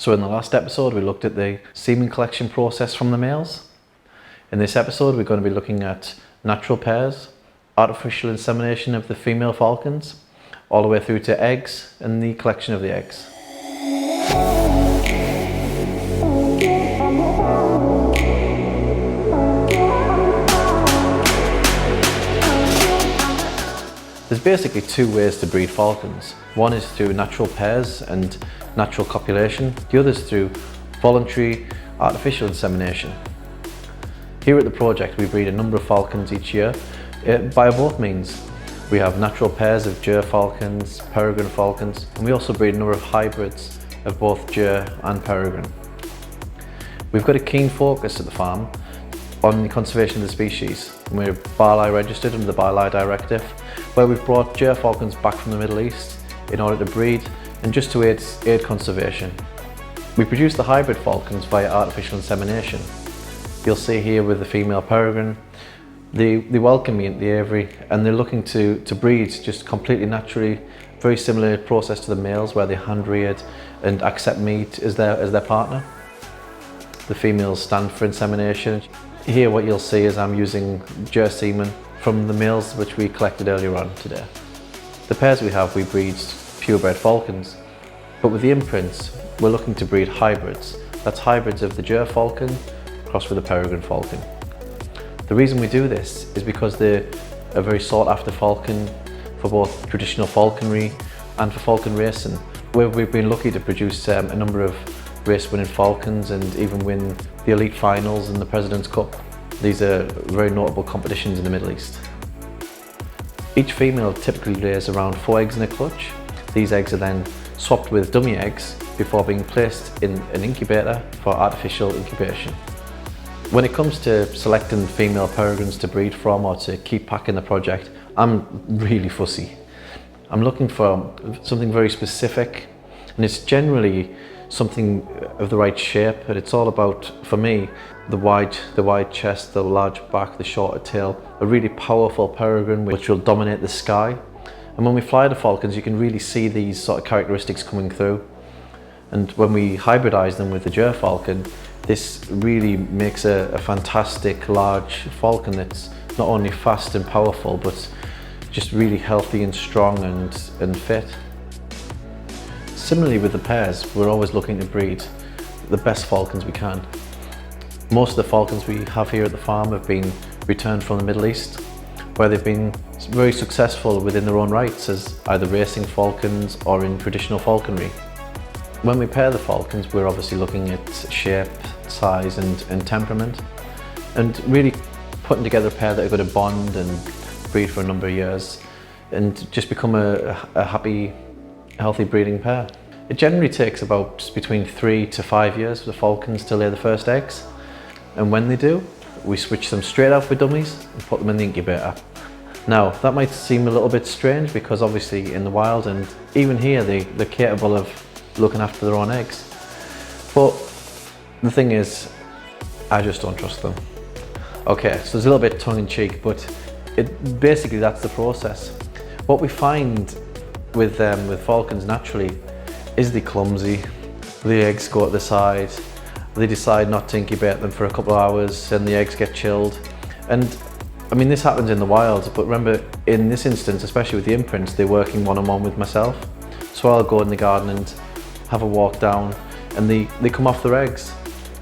So in the last episode, we looked at the semen collection process from the males. In this episode, we're going to be looking at natural pairs, artificial insemination of the female falcons, all the way through to eggs and the collection of the eggs. There's basically two ways to breed falcons. One is through natural pairs and natural copulation. The other is through voluntary artificial insemination. Here at the project, we breed a number of falcons each year by both means. We have natural pairs of Gyr falcons, peregrine falcons, and we also breed a number of hybrids of both Gyr and peregrine. We've got a keen focus at the farm on the conservation of the species. We're BARLI registered under the BARLI directive, where we've brought Gyr falcons back from the Middle East in order to breed and just to aid conservation. We produce the hybrid falcons via artificial insemination. You'll see here with the female peregrine, they welcome me into the aviary and they're looking to breed just completely naturally, very similar process to the males where they hand reared and accept me as their partner. The females stand for insemination. Here what you'll see is I'm using Gyr semen from the males which we collected earlier on today. The pairs we have, we breed purebred falcons, but with the imprints we're looking to breed hybrids. That's hybrids of the Gyr falcon crossed with the peregrine falcon. The reason we do this is because they're a very sought after falcon for both traditional falconry and for falcon racing, where we've been lucky to produce a number of race winning falcons and even win the elite finals and the President's Cup. These are very notable competitions in the Middle East. Each female typically lays around 4 eggs in a clutch. These eggs are then swapped with dummy eggs before being placed in an incubator for artificial incubation. When it comes to selecting female peregrines to breed from or to keep back in the project, I'm really fussy. I'm looking for something very specific, and it's generally something of the right shape, but it's all about, for me, the wide chest, the large back, the shorter tail, a really powerful peregrine which will dominate the sky. And when we fly the falcons, you can really see these sort of characteristics coming through. And when we hybridize them with the Gyr falcon, this really makes a fantastic large falcon that's not only fast and powerful, but just really healthy and strong and fit. Similarly with the pairs, we're always looking to breed the best falcons we can. Most of the falcons we have here at the farm have been returned from the Middle East, where they've been very successful within their own rights as either racing falcons or in traditional falconry. When we pair the falcons, we're obviously looking at shape, size and temperament, and really putting together a pair that are going to bond and breed for a number of years and just become a happy, healthy breeding pair. It generally takes about between 3 to 5 years for the falcons to lay the first eggs, and when they do, we switch them straight out for dummies and put them in the incubator. Now that might seem a little bit strange because obviously in the wild and even here they're capable of looking after their own eggs, but the thing is I just don't trust them. Okay, so it's a little bit tongue-in-cheek, but basically that's the process. What we find with falcons naturally is they're clumsy. The eggs go to the side, they decide not to incubate them for a couple of hours and the eggs get chilled. And I mean, this happens in the wild, but remember in this instance, especially with the imprints, they're working one-on-one with myself. So I'll go in the garden and have a walk down and they come off their eggs,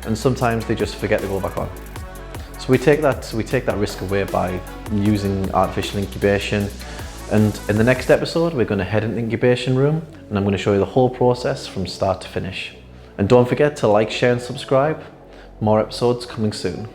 and sometimes they just forget to go back on. So we take that risk away by using artificial incubation. And in the next episode, we're going to head into the incubation room and I'm going to show you the whole process from start to finish. And don't forget to like, share and subscribe. More episodes coming soon.